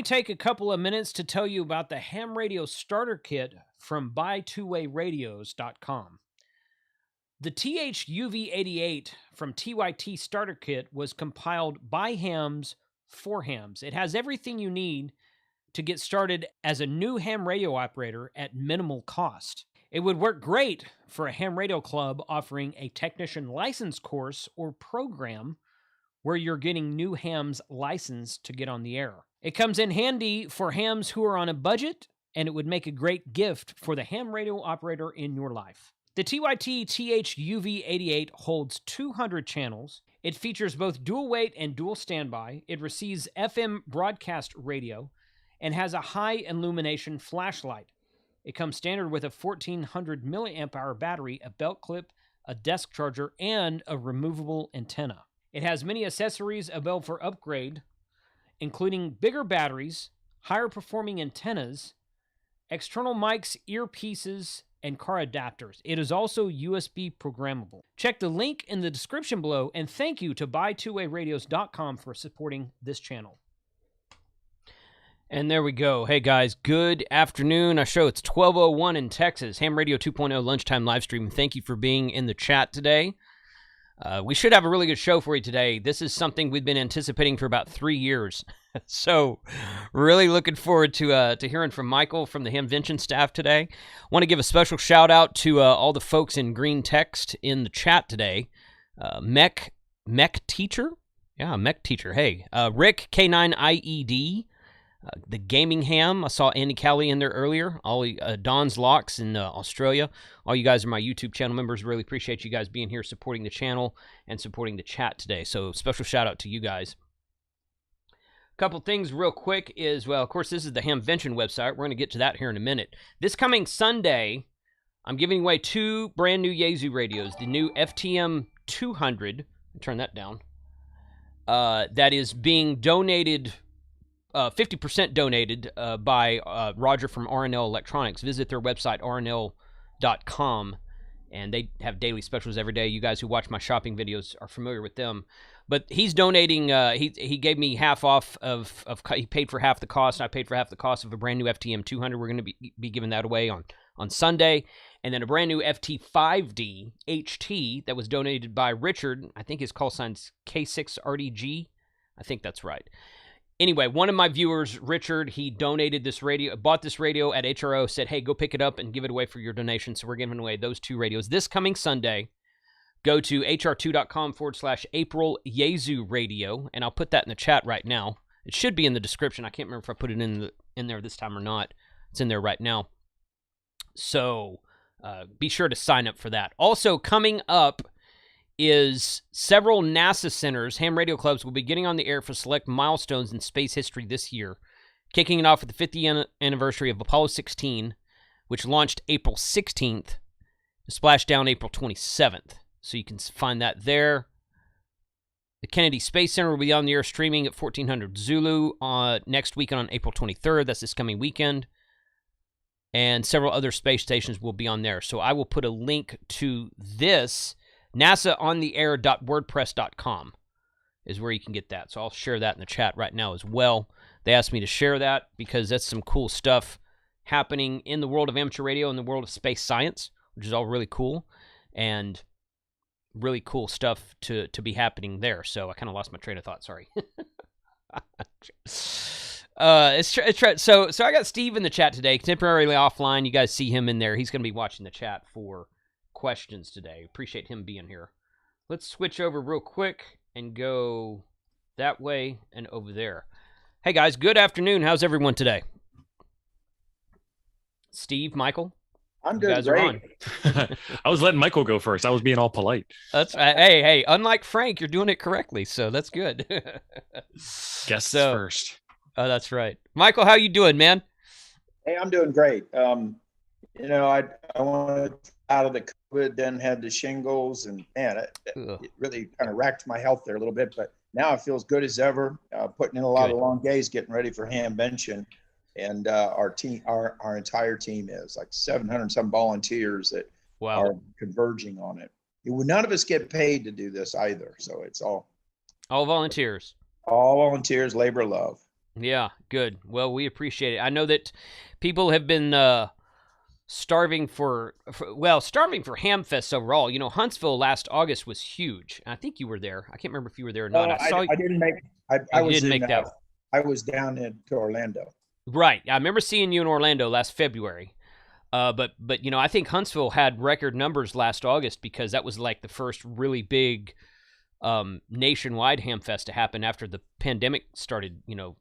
me take a couple of minutes to tell you about the Ham Radio Starter Kit from BuyTwoWayRadios.com. The THUV88 from TYT Starter Kit was compiled by hams for hams. It has everything you need to get started as a new ham radio operator at minimal cost. It would work great for a ham radio club offering a technician license course or program where you're getting new hams licensed to get on the air. It comes in handy for hams who are on a budget, and it would make a great gift for the ham radio operator in your life. The TYT THUV88 holds 200 channels. It features both dual weight and dual standby. It receives FM broadcast radio and has a high illumination flashlight. It comes standard with a 1400 milliamp hour battery, a belt clip, a desk charger, and a removable antenna. It has many accessories available for upgrade, including bigger batteries, higher performing antennas, external mics, earpieces, and car adapters. It is also USB programmable. Check the link in the description below, and thank you to BuyTwoWayRadios.com for supporting this channel. And there we go. Hey guys, good afternoon. Our show, it's 12:01 in Texas. Ham Radio 2.0 lunchtime live stream. Thank you for being in the chat today. We should have a really good show for you today. This is something we've been anticipating for about 3 years. So really looking forward to hearing from Michael from the Hamvention staff today. Want to give a special shout out to all the folks in green text in the chat today. Mech Teacher? Yeah, Mech Teacher. Hey, Rick K9IED. The Gaming Ham, I saw Andy Cowley in there earlier. All Don's Locks in Australia. All you guys are my YouTube channel members. Really appreciate you guys being here, supporting the channel and supporting the chat today. So special shout out to you guys. A couple things real quick is, well, of course, this is the Hamvention website. We're going to get to that here in a minute. This coming Sunday, I'm giving away 2 brand new Yaesu radios. The new FTM 200. Turn that down. That is being donated... 50% donated by Roger from RNL Electronics. Visit their website, rnl.com, and they have daily specials every day. You guys who watch my shopping videos are familiar with them. But he's donating, he gave me half off he paid for half the cost, and I paid for half the cost of a brand new FTM 200. We're going to be giving that away on Sunday. And then a brand new FT5D HT that was donated by Richard. I think his call sign's K6RDG. I think that's right. Anyway, one of my viewers, Richard, he donated this radio, bought this radio at HRO, said, hey, go pick it up and give it away for your donation. So we're giving away those 2 radios this coming Sunday. Go to hr2.com/April Yaesu radio, and I'll put that in the chat right now. It should be in the description. I can't remember if I put it in there this time or not. It's in there right now. So be sure to sign up for that. Also coming up is several NASA centers. Ham radio clubs will be getting on the air for select milestones in space history this year, kicking it off with the 50th anniversary of Apollo 16, which launched April 16th, splashdown April 27th. So you can find that there. The Kennedy Space Center will be on the air streaming at 1400 Zulu next weekend on April 23rd. That's this coming weekend. And several other space stations will be on there. So I will put a link to this. NASAontheair.wordpress.com is where you can get that. So I'll share that in the chat right now as well. They asked me to share that because that's some cool stuff happening in the world of amateur radio and the world of space science, which is all really cool and really cool stuff to be happening there. So I kind of lost my train of thought. Sorry. So I got Steve in the chat today, temporarily offline. You guys see him in there. He's going to be watching the chat for questions today. Appreciate him being here. Let's switch over real quick and go that way and over there. Hey guys, good afternoon. How's everyone today? Steve, Michael? I'm doing great. I was letting Michael go first. I was being all polite. That's hey, unlike Frank, you're doing it correctly, so that's good. Guests first. Oh, that's right. Michael, how you doing, man? Hey, I'm doing great. I wanted out of the COVID, then had the shingles, and man, it really kind of racked my health there a little bit. But now I feel as good as ever. Putting in a lot of long days, getting ready for Hamvention, and our team, our entire team is like 700 some volunteers that are converging on it. None of us get paid to do this either, so it's all volunteers. All volunteers, labor of love. Yeah, good. Well, we appreciate it. I know that people have been starving for Hamfest overall. You know, Huntsville last August was huge. I think you were there. I can't remember if you were there or not. I saw you. I didn't make. Oh, I you was didn't in. make that. I was down in Orlando. Right. I remember seeing you in Orlando last February. But you know, I think Huntsville had record numbers last August because that was like the first really big nationwide Hamfest to happen after the pandemic started, you know,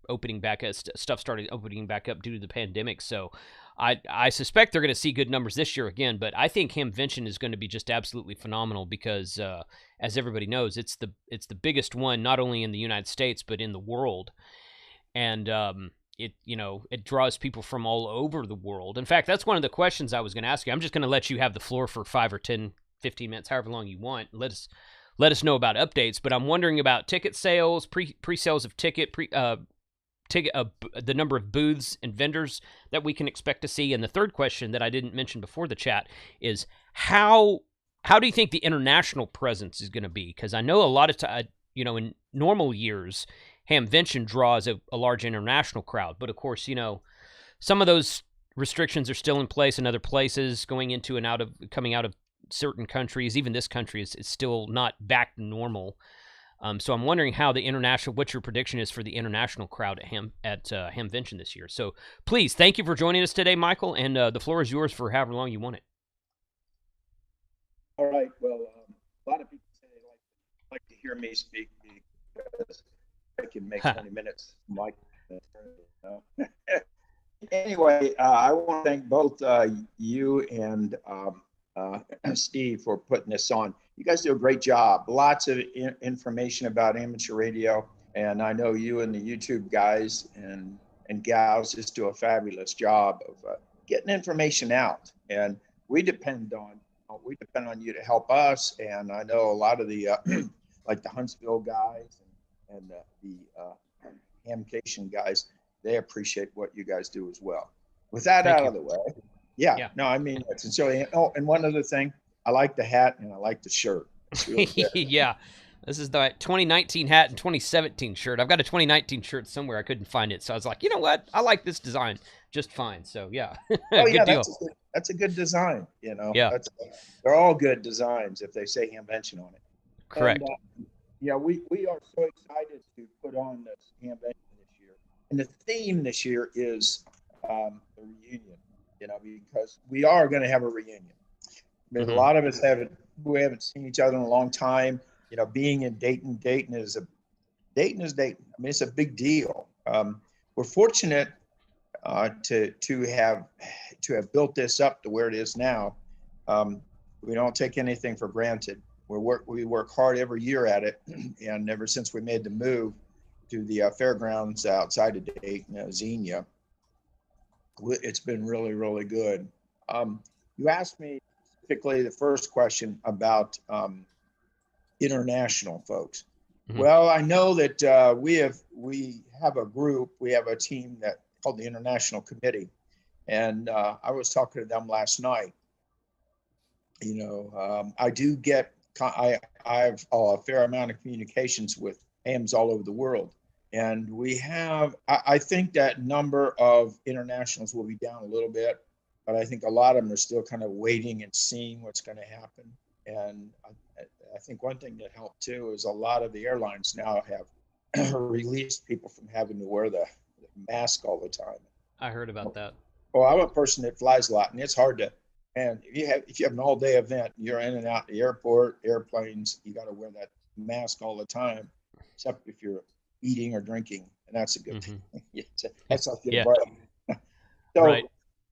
opening back up. Stuff started opening back up due to the pandemic. So I suspect they're going to see good numbers this year again, but I think Hamvention is going to be just absolutely phenomenal because as everybody knows, it's the biggest one not only in the United States but in the world. And it draws people from all over the world. In fact, that's one of the questions I was going to ask you. I'm just going to let you have the floor for 5 or 10, 15 minutes, however long you want. Let us know about updates. But I'm wondering about ticket sales, pre-sales of the number of booths and vendors that we can expect to see. And the third question that I didn't mention before the chat is how do you think the international presence is going to be? Because I know a lot of in normal years, Hamvention draws a large international crowd, but of course, you know, some of those restrictions are still in place in other places, coming out of certain countries. Even this country is still not back to normal. So I'm wondering what your prediction is for the international crowd at Hamvention this year. So please, thank you for joining us today, Michael, and the floor is yours for however long you want it. All right. Well, a lot of people say they like to hear me speak because I can make 20 minutes. Mike. Anyway, I want to thank both you and Steve for putting this on. You guys do a great job. Lots of information about amateur radio, and I know you and the YouTube guys and gals just do a fabulous job of getting information out. And we depend on you to help us. And I know a lot of the like the Huntsville guys and the Hamcation guys, they appreciate what you guys do as well. With that out of the way, no, I mean that sincerely. Oh, and one other thing, I like the hat and I like the shirt. Really yeah, this is the 2019 hat and 2017 shirt. I've got a 2019 shirt somewhere. I couldn't find it, so I was like, you know what? I like this design just fine. So yeah, good deal. That's a good design. You know, yeah, they're all good designs if they say Hamvention on it. Correct. And, we are so excited to put on this Hamvention this year, and the theme this year is the reunion. You know, because we are going to have a reunion. I mean, a lot of us we haven't seen each other in a long time. You know, being in Dayton, Dayton is Dayton. I mean, it's a big deal. We're fortunate to have built this up to where it is now. We don't take anything for granted. We work hard every year at it, and ever since we made the move to the fairgrounds outside of Dayton, Xenia, it's been really, really good. You asked me specifically the first question about international folks. Mm-hmm. Well, I know that we have a group, we have a team that called the International Committee, and I was talking to them last night. You know, I have a fair amount of communications with hams all over the world. And we have, I think that number of internationals will be down a little bit, but I think a lot of them are still kind of waiting and seeing what's going to happen. And I think one thing that helped too is a lot of the airlines now have released people from having to wear the mask all the time. I heard about that. Well, I'm a person that flies a lot, and it's hard to, and if you have an all-day event, you're in and out the airport, airplanes, you got to wear that mask all the time, except if you're eating or drinking, and that's a good thing. That's not good break.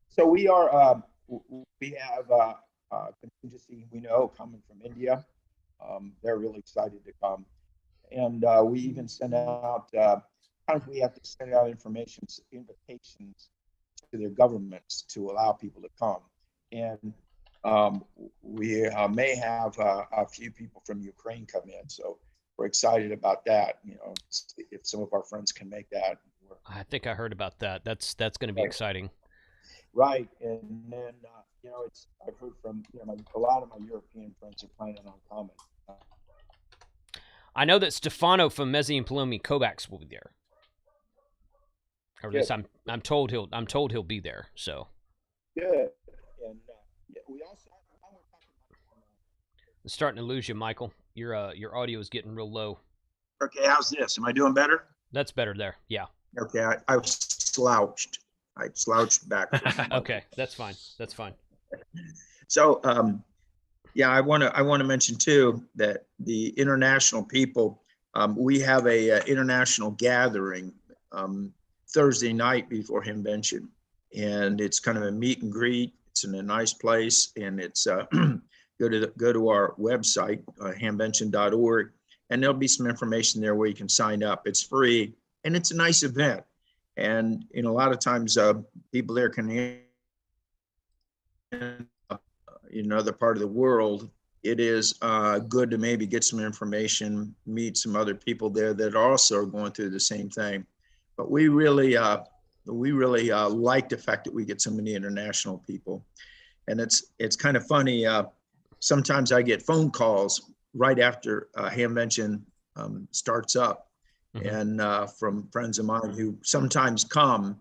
So we are we have a contingency we know coming from India. They're really excited to come, and we even send out we have to send out invitations to their governments to allow people to come, and we may have a few people from Ukraine come in, so we're excited about that. You know, if some of our friends can make that. I think I heard about that. That's going to be exciting. Right, and then I've heard from a lot of my European friends are planning on coming. I know that Stefano from Mezzi and Palomi Kovacs will be there. Or at least I'm told he'll be there. So good. And we also. I'm starting to lose you, Michael. Your audio is getting real low. Okay, how's this? Am I doing better? That's better there. Yeah. Okay, I was slouched. I slouched back. Okay, that's fine. That's fine. So, yeah, I want to mention too that the international people, we have a international gathering Thursday night before Hamvention, and it's kind of a meet and greet. It's in a nice place, and it's go to our website, hamvention.org, and there'll be some information there where you can sign up. It's free, and it's a nice event. And a lot of times people there can, in another part of the world, it is good to maybe get some information, meet some other people there that also are going through the same thing. But we really like the fact that we get so many international people. And it's kind of funny. Sometimes I get phone calls right after Hamvention starts up, and from friends of mine who sometimes come,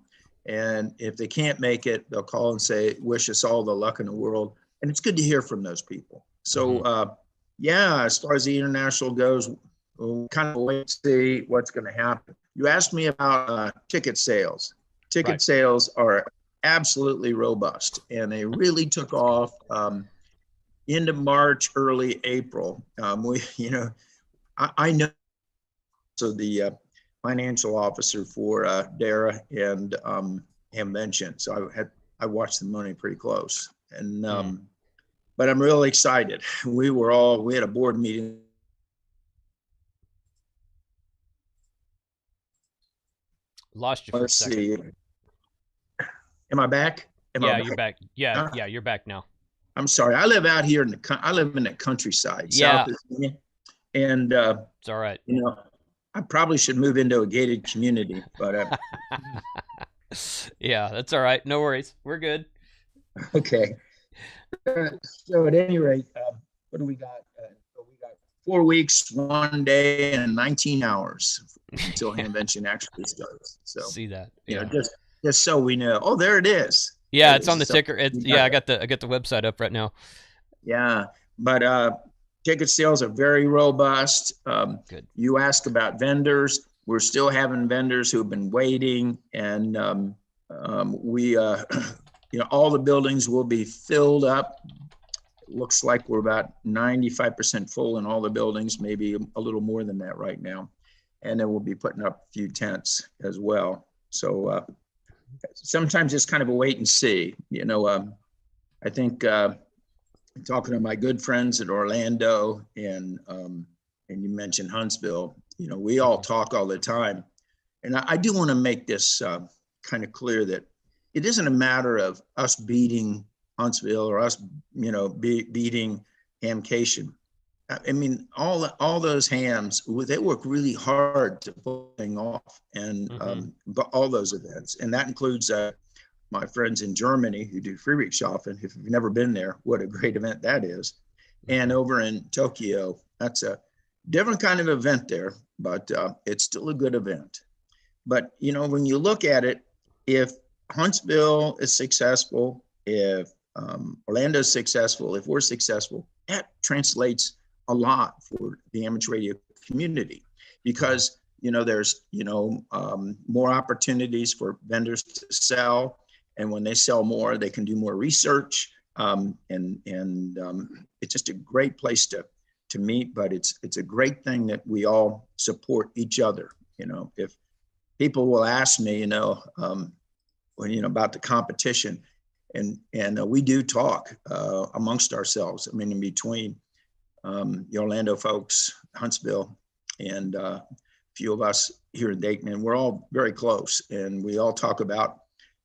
and if they can't make it, they'll call and say, wish us all the luck in the world. And it's good to hear from those people. So yeah, as far as the international goes, we'll kind of wait to see what's going to happen. You asked me about ticket sales. Ticket sales are absolutely robust, and they really took off end of March, early April. I know, so the financial officer for DARA and Hamvention, so I watched the money pretty close, and but I'm really excited. We had a board meeting. Lost you for a second. See. Am I back? You're back. Yeah, you're back now. I'm sorry. I live out here I live in the countryside, yeah. South Virginia, and it's all right. I probably should move into a gated community, but yeah, that's all right. No worries. We're good. Okay. So at any rate, what do we got? We got 4 weeks, 1 day, and 19 hours until Hamvention actually starts. So see that. Just so we know. Oh, there it is. Yeah, it's on the ticker. I got the website up right now. Yeah, but ticket sales are very robust. Good. You asked about vendors. We're still having vendors who've been waiting, and we, all the buildings will be filled up. It looks like we're about 95% full in all the buildings, maybe a little more than that right now. And then we'll be putting up a few tents as well. So sometimes it's kind of a wait and see. I think talking to my good friends at Orlando and you mentioned Huntsville, we all talk all the time. And I do want to make this kind of clear that it isn't a matter of us beating Huntsville or us, beating Hamcation. I mean, all those hams, they work really hard to pull things off, and all those events, and that includes my friends in Germany who do Friedrichshafen. If you've never been there, what a great event that is! And over in Tokyo, that's a different kind of event there, but it's still a good event. But when you look at it, if Huntsville is successful, if Orlando is successful, if we're successful, that translates a lot for the amateur radio community, because there's more opportunities for vendors to sell, and when they sell more, they can do more research, and it's just a great place to meet. But it's a great thing that we all support each other. If people will ask me, when about the competition, and we do talk amongst ourselves. I mean, in between the Orlando folks, Huntsville, and a few of us here in Dayton, and we're all very close, and we all talk about,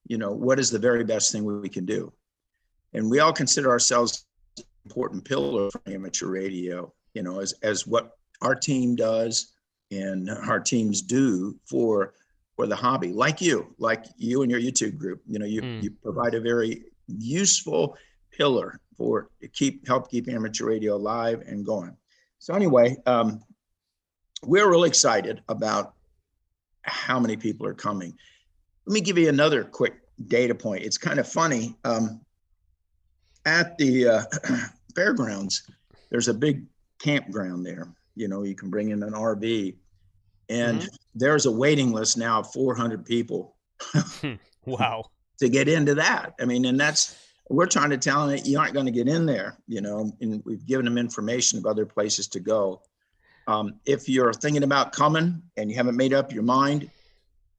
what is the very best thing we can do. And we all consider ourselves an important pillar for amateur radio, as what our team does and our teams do for the hobby, like you and your YouTube group. You provide a very useful pillar to help keep amateur radio alive and going. So anyway, we're really excited about how many people are coming. Let me give you another quick data point. It's kind of funny. At the fairgrounds, there's a big campground there. You know, you can bring in an RV, and there's a waiting list now of 400 people. Wow. To get into that. I mean, and we're trying to tell them you aren't going to get in there, you know, and we've given them information of other places to go. If you're thinking about coming and you haven't made up your mind,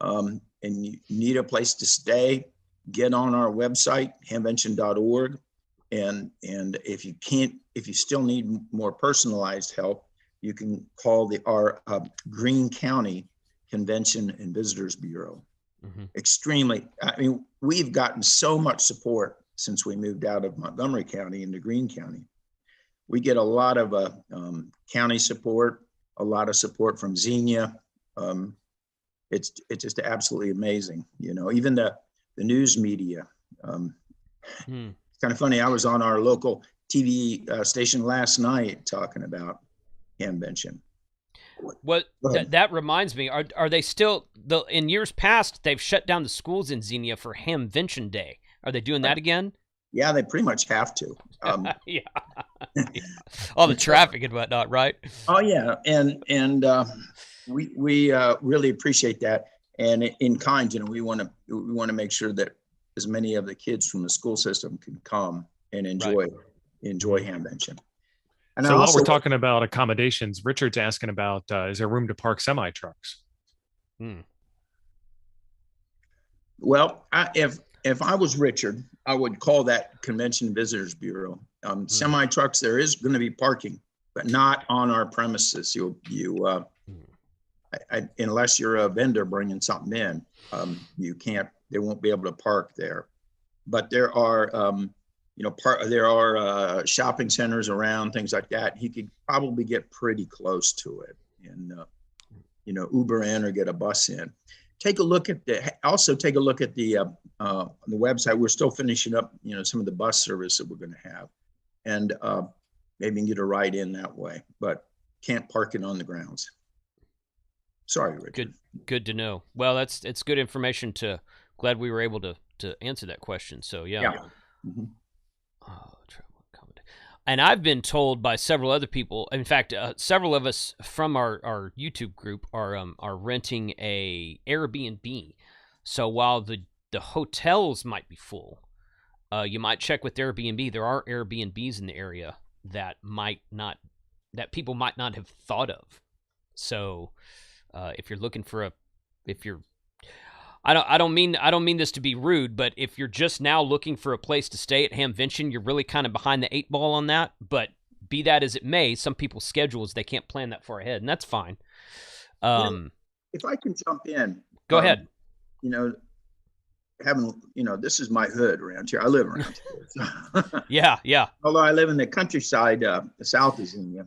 and you need a place to stay, get on our website, hamvention.org. And if you still need more personalized help, you can call our Greene County Convention and Visitors Bureau. Extremely. I mean, we've gotten so much support since we moved out of Montgomery County into Greene County. We get a lot of county support, a lot of support from Xenia. It's just absolutely amazing. You know, even the news media. It's kind of funny. I was on our local TV station last night talking about Hamvention. What that reminds me, are they still, in years past, they've shut down the schools in Xenia for Hamvention Day. Are they doing that again? Yeah, they pretty much have to. Yeah. All the traffic and whatnot, right? Oh yeah, and we really appreciate that. And in kind, you know, we want to make sure that as many of the kids from the school system can come and enjoy Hamvention. And so while we're talking about accommodations, Richard's asking about, is there room to park semi-trucks? Well, if I was Richard, I would call that Convention Visitors Bureau. Semi-trucks, there is going to be parking, but not on our premises. Unless you're a vendor bringing something in, they won't be able to park there. But there are, there are shopping centers around, things like that. He could probably get pretty close to it and, Uber in or get a bus in. Take a look at the website. We're still finishing up, some of the bus service that we're going to have, and maybe get a ride in that way, but can't park it on the grounds. Sorry, Richard. Good to know. Well, it's good information. Glad we were able to answer that question. So yeah. And I've been told by several other people, in fact, several of us from our YouTube group are renting a Airbnb. So while the hotels might be full, you might check with Airbnb. There are Airbnbs in the area that people might not have thought of. So if you're looking for I don't mean this to be rude, but if you're just now looking for a place to stay at Hamvention, you're really kind of behind the 8 ball on that. But be that as it may, some people's schedules, they can't plan that far ahead, and that's fine. If I can jump in, go ahead. This is my hood around here. I live around here. Yeah. Although I live in the countryside, south of Xenia.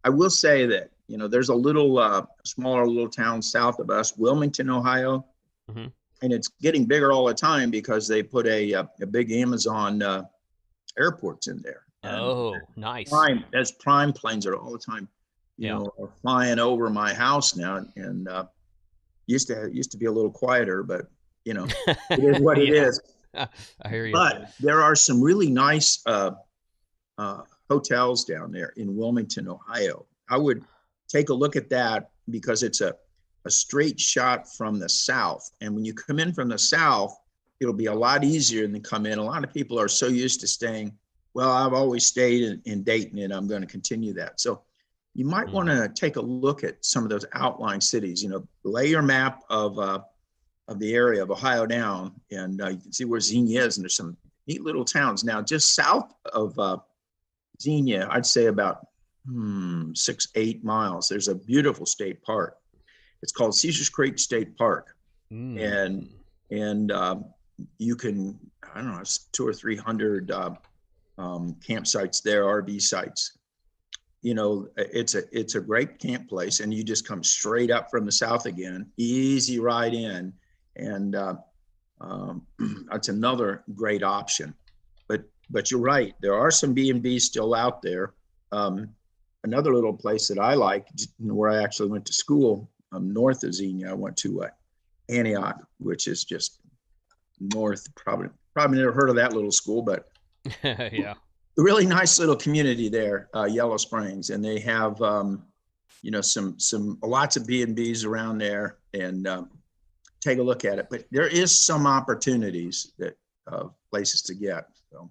I will say that there's a smaller little town south of us, Wilmington, Ohio, and it's getting bigger all the time because they put a big Amazon airports in there. Oh, nice. As prime planes are all the time, are flying over my house now, and used to be a little quieter, but it is what it is. I hear you. But there are some really nice hotels down there in Wilmington, Ohio. I would take a look at that because it's a straight shot from the south. And when you come in from the south, it'll be a lot easier than come in. A lot of people are so used to staying, well, I've always stayed in Dayton and I'm going to continue that. So you might want to take a look at some of those outlying cities, lay your map of the area of Ohio down, and you can see where Xenia is. And there's some neat little towns now just south of Xenia, I'd say about 6-8 miles. There's a beautiful state park. It's called Caesars Creek State Park, and you can, I don't know, it's 200 or 300 campsites there, RV sites. It's a great camp place, and you just come straight up from the south again, easy ride in, and that's another great option. But you're right, there are some B&Bs still out there. Another little place that I like, where I actually went to school, north of Xenia, I went to Antioch, which is just north. Probably never heard of that little school, but Yeah. a really nice little community there, Yellow Springs, and they have some lots of B&Bs around there, and take a look at it. But there is some opportunities that places to get. So,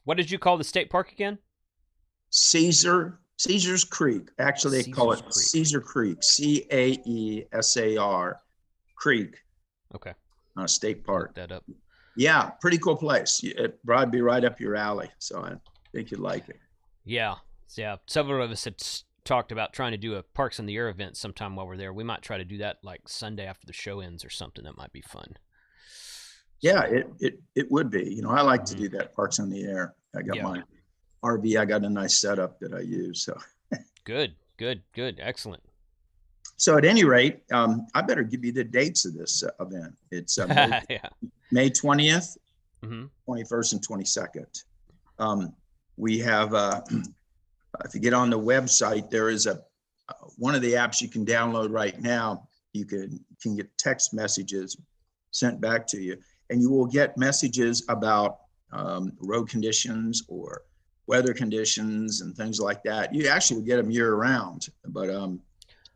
what did you call the state park again? Caesar's Creek. Actually, they call it Caesar Creek. Caesar Creek. Okay. State park. Look that up. Yeah, pretty cool place. It'd probably be right up your alley. So I think you'd like it. Yeah. Several of us had talked about trying to do a Parks in the Air event sometime while we're there. We might try to do that like Sunday after the show ends or something. That might be fun. Yeah, it would be. I like to do that, Parks in the Air. I got my RV. I got a nice setup that I use. So good. Excellent. So at any rate, I better give you the dates of this event. It's May 20th, 21st, and 22nd. We have, if you get on the website, there is one of the apps you can download right now. You can get text messages sent back to you, and you will get messages about road conditions or weather conditions and things like that. You actually will get them year round, but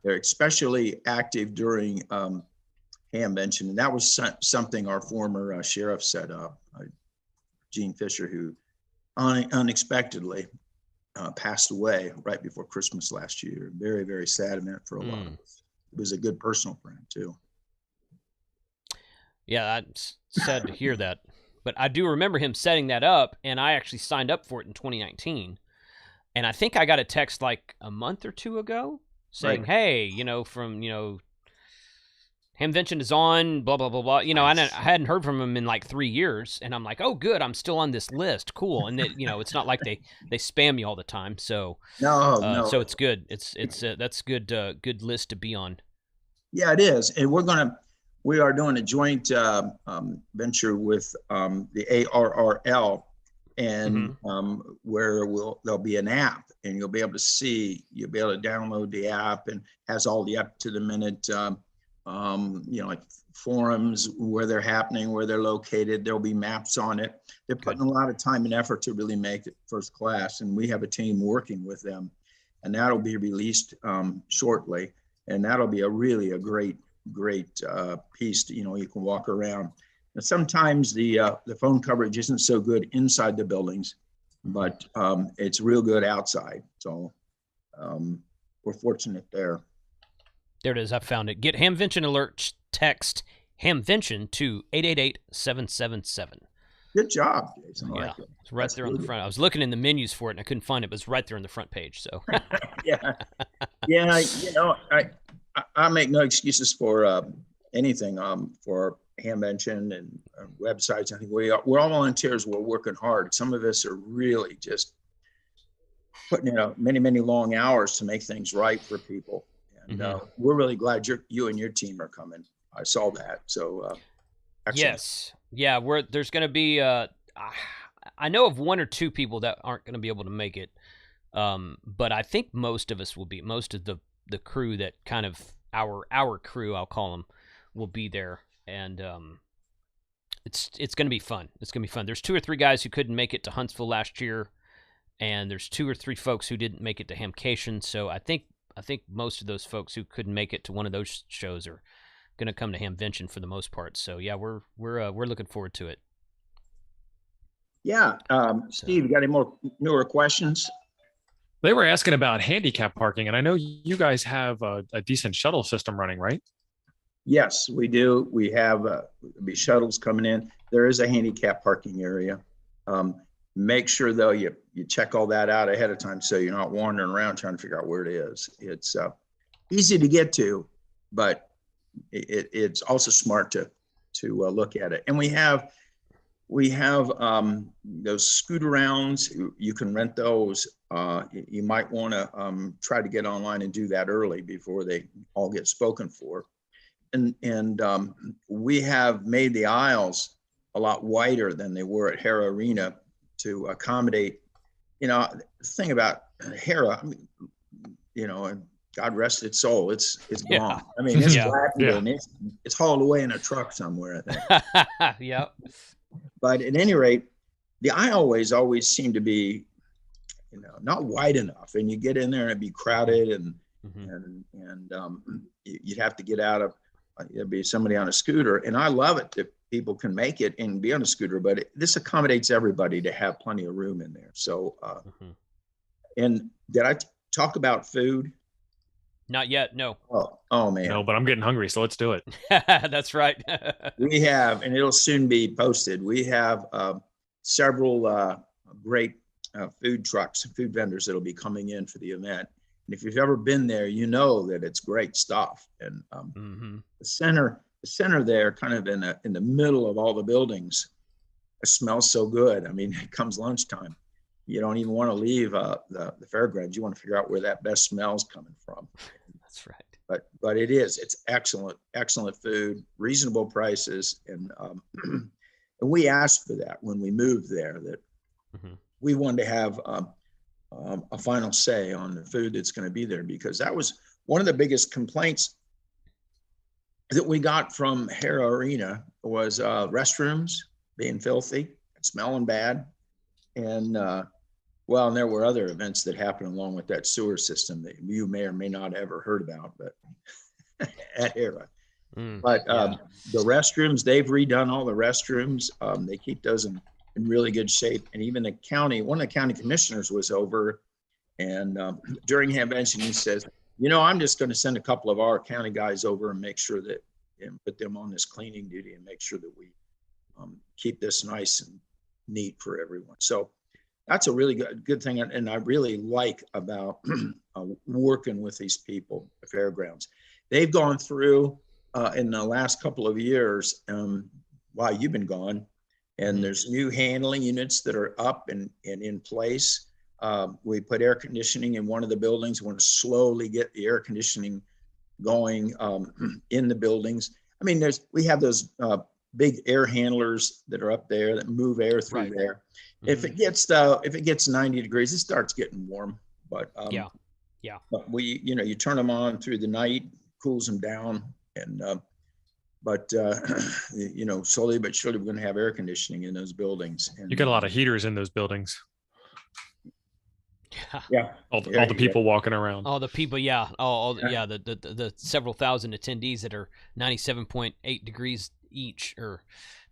they're especially active during Hamvention, and that was something our former sheriff set up, Gene Fisher, who unexpectedly passed away right before Christmas last year. Very, very sad event for a lot of us. It was a good personal friend too. Yeah, that's sad to hear that. But I do remember him setting that up, and I actually signed up for it in 2019. And I think I got a text like a month or two ago saying, right, hey, from, Hamvention is on, blah, blah, blah, blah. Nice. I hadn't heard from him in like 3 years. And I'm like, oh, good, I'm still on this list. Cool. And it's not like they spam you all the time. So, no. So it's good. That's good list to be on. Yeah, it is. And we are doing a joint venture with the ARRL, and where there'll be an app, and you'll be able to download the app, and has all the up to the minute, like forums, where they're happening, where they're located. There'll be maps on it. They're putting a lot of time and effort to really make it first class, and we have a team working with them, and that'll be released shortly, and that'll be a great piece. You can walk around. And sometimes the phone coverage isn't so good inside the buildings, but it's real good outside. So we're fortunate there. There it is. I found it. Get Hamvention alerts. Text Hamvention to 888-777. Good job, Jason. Yeah, it's right there on the front. I was looking in the menus for it and I couldn't find it, but it's right there on the front page. So yeah. I make no excuses for anything for Hamvention and websites. I think we're all volunteers. We're working hard. Some of us are really just putting in many, many long hours to make things right for people. And we're really glad you and your team are coming. I saw that. So excellent. Yes. Yeah, there's going to be, I know of 1 or 2 people that aren't going to be able to make it. But I think most of us will be, most of the crew that kind of our crew, I'll call them, will be there, and it's going to be fun. It's going to be fun. There's 2 or 3 guys who couldn't make it to Huntsville last year, and there's 2 or 3 folks who didn't make it to Hamcation. So I think most of those folks who couldn't make it to one of those shows are going to come to Hamvention for the most part. So yeah, we're looking forward to it. Yeah, Steve, you got any more newer questions? They were asking about handicap parking, and I know you guys have a decent shuttle system running, right? Yes, we do. We have be shuttles coming in. There is a handicap parking area. Make sure though you check all that out ahead of time so you're not wandering around trying to figure out where it is. It's easy to get to, but it's also smart to look at it. And we have those scooter-rounds. You can rent those. You might want to try to get online and do that early before they all get spoken for. And we have made the aisles a lot wider than they were at Hara Arena to accommodate. The thing about Hara, God rest its soul. It's Yeah. gone. I mean, it's Yeah. flattened and it's hauled away in a truck somewhere, I think. Yep. But at any rate, the aisleways always seem to be, not wide enough, and you get in there and it'd be crowded, and you'd have to get out of. There'd be somebody on a scooter, and I love it that people can make it and be on a scooter, but this accommodates everybody to have plenty of room in there. So, and did I talk about food? Not yet. No. Oh man. No, but I'm getting hungry, so let's do it. That's right. We have, and it'll soon be posted. We have several great food trucks, food vendors that'll be coming in for the event. And if you've ever been there, you know that it's great stuff. And the center there, kind of in the middle of all the buildings, it smells so good. I mean, it comes lunchtime, you don't even want to leave the fairgrounds. You want to figure out where that best smell's coming from. That's right. But it's excellent food, reasonable prices, and we asked for that when we moved there, that we wanted to have a final say on the food that's going to be there, because that was one of the biggest complaints that we got from Hera Arena was restrooms being filthy and smelling bad, and and there were other events that happened along with that sewer system that you may or may not have ever heard about, but at Hera. The restrooms, they've redone all the restrooms. They keep those in really good shape. And even one of the county commissioners was over, and during Hamvention, he says, I'm just going to send a couple of our county guys over and make sure that, and put them on this cleaning duty and make sure that we keep this nice and neat for everyone. So that's a really good thing. And I really like about working with these people at Fairgrounds. They've gone through in the last couple of years, while you've been gone, and there's new handling units that are up and in place. We put air conditioning in one of the buildings. We want to slowly get the air conditioning going in the buildings. I mean, we have those big air handlers that are up there that move air through there. If it gets 90 degrees, it starts getting warm. But But we, you turn them on through the night, cools them down, and slowly but surely we're going to have air conditioning in those buildings. And you got a lot of heaters in those buildings. Yeah. All the people walking around. All the people, yeah. The several thousand attendees that are 97.8 degrees each, or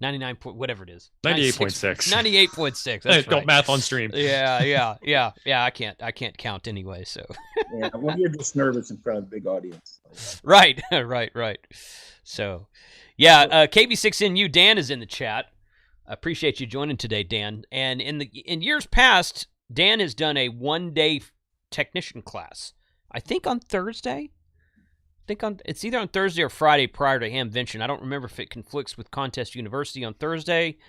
99 point, whatever it is. 98.6. 98.6. That's Don't math on stream. Yeah. I can't count anyway, so. Yeah, well, you're just nervous in front of a big audience. Right. So, yeah, KB6NU, Dan is in the chat. I appreciate you joining today, Dan. And in years past, Dan has done a one-day technician class. I think on Thursday. It's either on Thursday or Friday prior to Hamvention. I don't remember if it conflicts with Contest University on Thursday,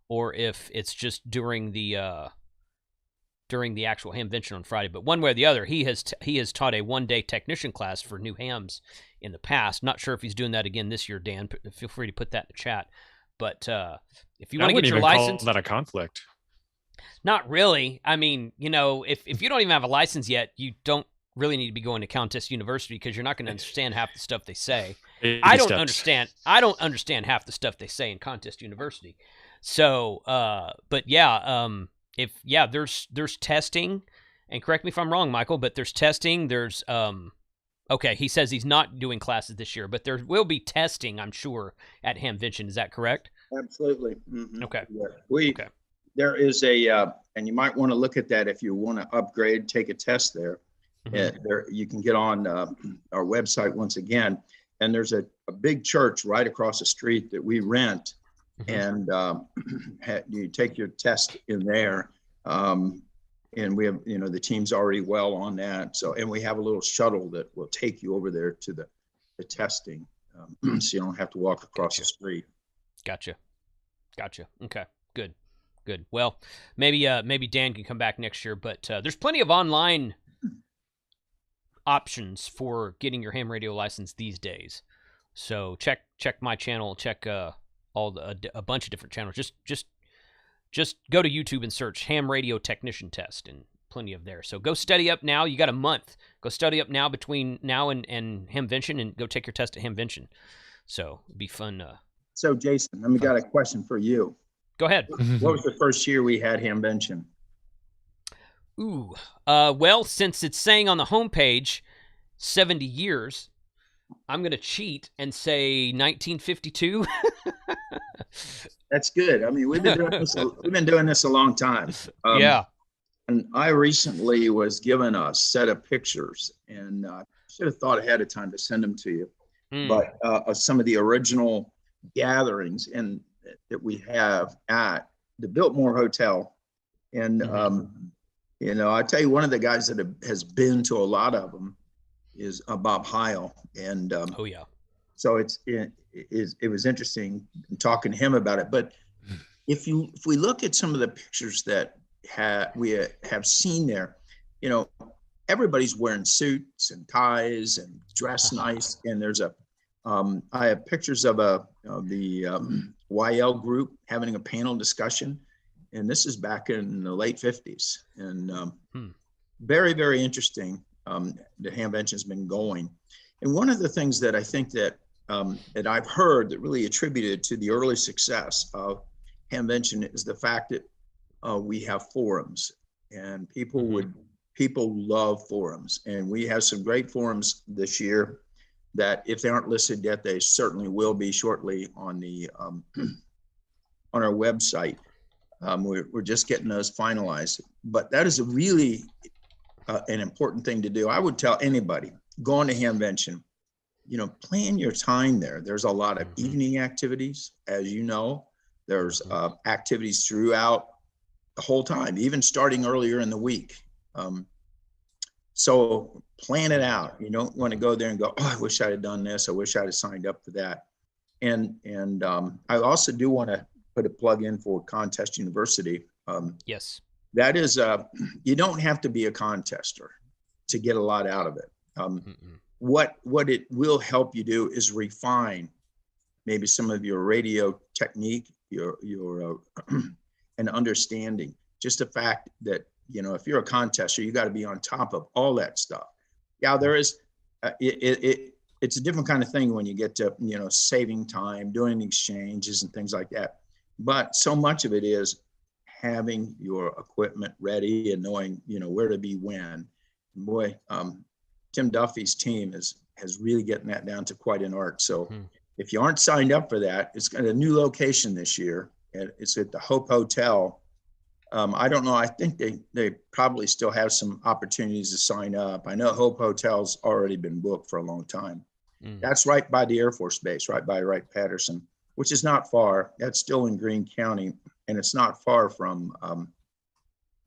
or if it's just during the actual Hamvention on Friday. But one way or the other, he has taught a one-day technician class for new hams in the past. Not sure if he's doing that again this year, Dan. Feel free to put that in the chat. But if you want to get your license, call that a conflict. Not really. I mean, if you don't even have a license yet, you don't really need to be going to Contest University, because you're not going to understand half the stuff they say. I don't understand half the stuff they say in Contest University. So, but yeah, there's testing, and correct me if I'm wrong, Michael, but there's testing. There's okay, he says he's not doing classes this year, but there will be testing, I'm sure, at Hamvention. Is that correct? Absolutely. Mm-hmm. Okay. Yeah. There is and you might want to look at that if you want to upgrade, take a test there. There, you can get on our website once again, and there's a big church right across the street that we rent, and you take your test in there, and we have, the team's already well on that. So, and we have a little shuttle that will take you over there to the testing, so you don't have to walk across the street. Gotcha. Okay, good. Well, maybe Dan can come back next year, but there's plenty of online options for getting your ham radio license these days. So check my channel, check a bunch of different channels. Just go to YouTube and search ham radio technician test, and plenty of there. So go study up now. You got a month. Go study up now between now and Hamvention, and go take your test at Hamvention. So it'd be fun. So Jason, let me got a question for you. Go ahead. What was the first year we had Hamvention? Ooh. Well, since it's saying on the homepage 70 years, I'm going to cheat and say 1952. That's good. I mean, we've been doing this a long time. Yeah. And I recently was given a set of pictures, and I should have thought ahead of time to send them to you. But of some of the original gatherings that we have at the Biltmore Hotel. And, you know, I tell you, one of the guys that has been to a lot of them is Bob Heil. And oh, yeah. So it was interesting talking to him about it. But if we look at some of the pictures that we have seen there, you know, everybody's wearing suits and ties and dressed nice. And there's I have pictures of the YL group having a panel discussion. And this is back in the late 50s. And very, very interesting. The Hamvention's been going. And one of the things that I think that I've heard that really attributed to the early success of Hamvention is the fact that we have forums, and people love forums. And we have some great forums this year that, if they aren't listed yet, they certainly will be shortly on the on our website. We're just getting those finalized, but that is a really an important thing to do. I would tell anybody going to Hamvention, you know, plan your time there. There's a lot of evening activities, as you know. There's activities throughout the whole time, even starting earlier in the week. So plan it out. You don't want to go there and go, oh, I wish I had done this. I wish I'd have signed up for that. And I also do want to put a plug in for Contest University. Yes. That is, you don't have to be a contester to get a lot out of it. What it will help you do is refine maybe some of your radio technique, your and understanding. Just the fact that, you know, if you're a contester, you got to be on top of all that stuff. Yeah, there is, it's a different kind of thing when you get to, you know, saving time, doing exchanges and things like that. But so much of it is having your equipment ready and knowing, you know, where to be when. And boy, Tim Duffy's team has really gotten that down to quite an art. So if you aren't signed up for that, it's got a new location this year. And it's at the Hope Hotel. I don't know. I think they probably still have some opportunities to sign up. I know Hope Hotel's already been booked for a long time. That's right by the Air Force Base, right by Wright-Patterson, which is not far. That's still in Greene County, and it's not far from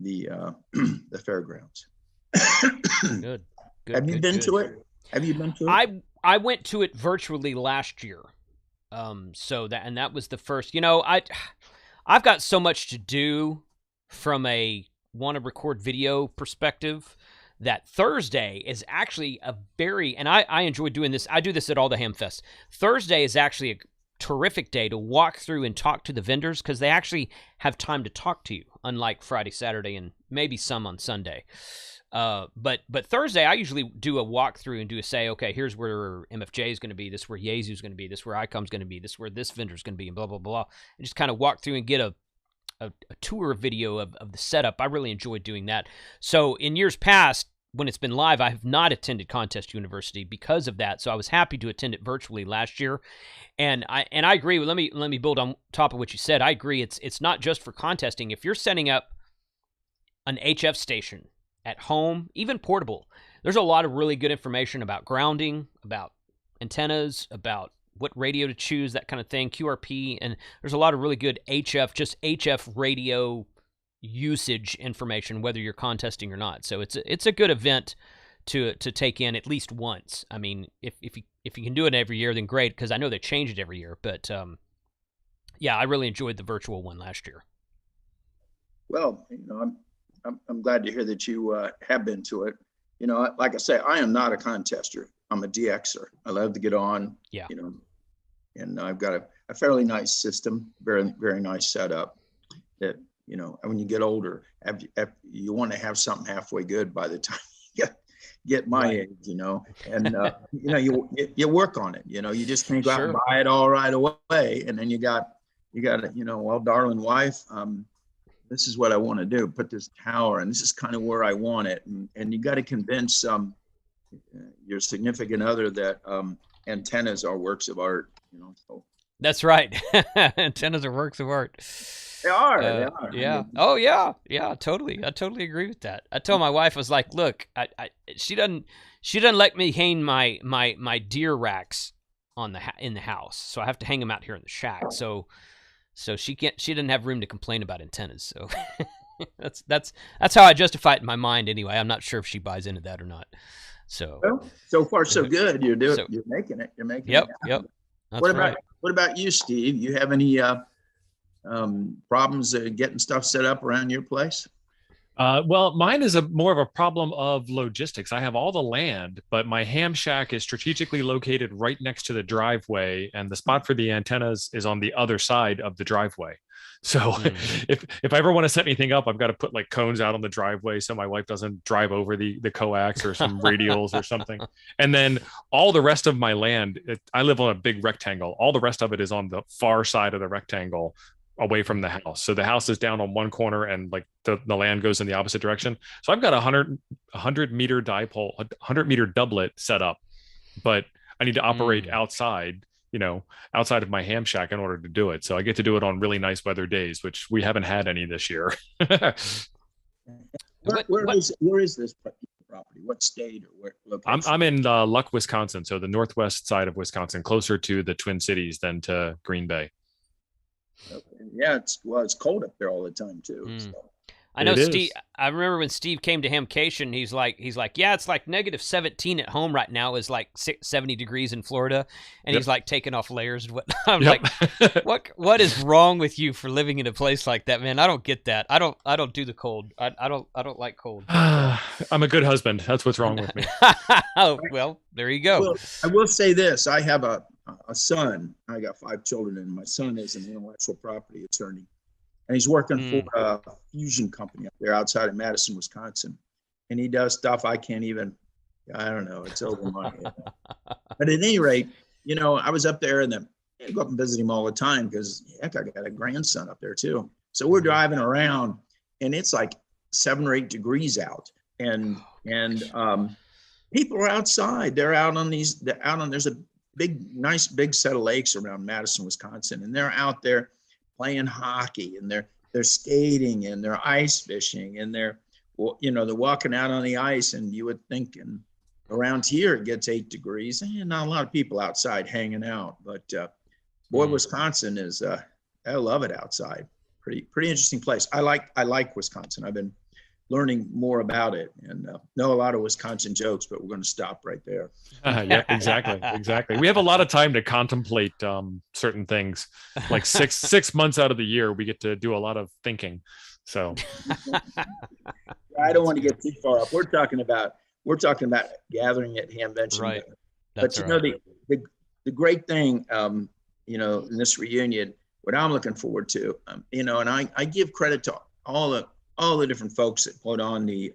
the fairgrounds. Good. Have you been to it? Have you been to it? I went to it virtually last year. So that was the first. You know, I've got so much to do from a want to record video perspective that Thursday is actually a very, and I enjoy doing this. I do this at all the Hamfests. Thursday is actually a terrific day to walk through and talk to the vendors, because they actually have time to talk to you, unlike Friday, Saturday, and maybe some on Sunday. But Thursday, I usually do a walkthrough and say, okay, here's where MFJ is going to be, this is where Yezu's going to be, this is where ICOM's going to be, this is where this vendor's going to be, and blah, blah, blah. And just kind of walk through and get a tour video of the setup. I really enjoyed doing that. So in years past, when it's been live, I have not attended Contest University because of that. So I was happy to attend it virtually last year. And I agree. Let me build on top of what you said. I agree. It's not just for contesting. If you're setting up an HF station at home, even portable, there's a lot of really good information about grounding, about antennas, about what radio to choose, that kind of thing, QRP, and there's a lot of really good HF radio usage information, whether you're contesting or not. So it's a good event to take in at least once. I mean, if you can do it every year, then great, because I know they change it every year. But yeah, I really enjoyed the virtual one last year. Well, you know, I'm glad to hear that you have been to it. You know, like I say, I am not a contester. I'm a DXer. I love to get on. Yeah. You know, and I've got a fairly nice system, very, very nice setup that, when you get older, you want to have something halfway good by the time you get my age, and you work on it. You just can't go out and buy it all right away, and then you got well, darling wife, this is what I want to do. Put this tower, and this is kind of where I want it, and you got to convince your significant other that antennas are works of art. So. That's right. Antennas are works of art. They are. They are. Yeah. Oh, yeah. Yeah. Totally. I totally agree with that. I told my wife, I was like, look, she doesn't let me hang my deer racks in the house, so I have to hang them out here in the shack. So she doesn't have room to complain about antennas. So that's how I justify it in my mind. Anyway, I'm not sure if she buys into that or not. So well, so far so good. You're making it. You're making it. Yep. What about you, Steve? You have any problems getting stuff set up around your place? Well, mine is more of a problem of logistics. I have all the land, but my ham shack is strategically located right next to the driveway, and the spot for the antennas is on the other side of the driveway. So if I ever want to set anything up, I've got to put like cones out on the driveway so my wife doesn't drive over the coax or some radials or something. And then all the rest of my land, I live on a big rectangle. All the rest of it is on the far side of the rectangle, away from the house. So the house is down on one corner and like the land goes in the opposite direction. So I've got 100 meter dipole, 100 meter doublet set up, but I need to operate outside of my ham shack in order to do it. So I get to do it on really nice weather days, which we haven't had any this year. Where is this property? What state or where location? I'm in Luck, Wisconsin. So the northwest side of Wisconsin, closer to the Twin Cities than to Green Bay. Okay. Yeah, it's cold up there all the time too. So. I know Steve. I remember when Steve came to Hamcation, he's like, yeah, it's like -17 at home right now. Is like 70 degrees in Florida, and he's like taking off layers and what. I'm like, what is wrong with you for living in a place like that, man? I don't get that. I don't do the cold. I don't like cold. I'm a good husband. That's what's wrong with me. Oh, well, there you go. Well, I will say this: I have a son. I got 5 children, and my son is an intellectual property attorney. And he's working for a fusion company up there outside of Madison, Wisconsin. And he does stuff I can't even, I don't know, it's over my head. But at any rate, I was up there and I go up and visit him all the time because, heck, I got a grandson up there too. So we're driving around and it's like 7 or 8 degrees out. And people are outside. They're out on there's a nice big set of lakes around Madison, Wisconsin. And they're out there playing hockey, and they're skating, and they're ice fishing, and they're walking out on the ice. And you would think, around here it gets 8 degrees, and not a lot of people outside hanging out. But boy, Wisconsin is I love it outside. Pretty interesting place. I like Wisconsin. I've been learning more about it and know a lot of Wisconsin jokes, but we're going to stop right there. Yeah, exactly. We have a lot of time to contemplate certain things. Like six months out of the year, we get to do a lot of thinking. So I don't want to get too far up. We're talking about gathering at Hamvention. Right. But the great thing, in this reunion, what I'm looking forward to, and I give credit to all the different folks that put on the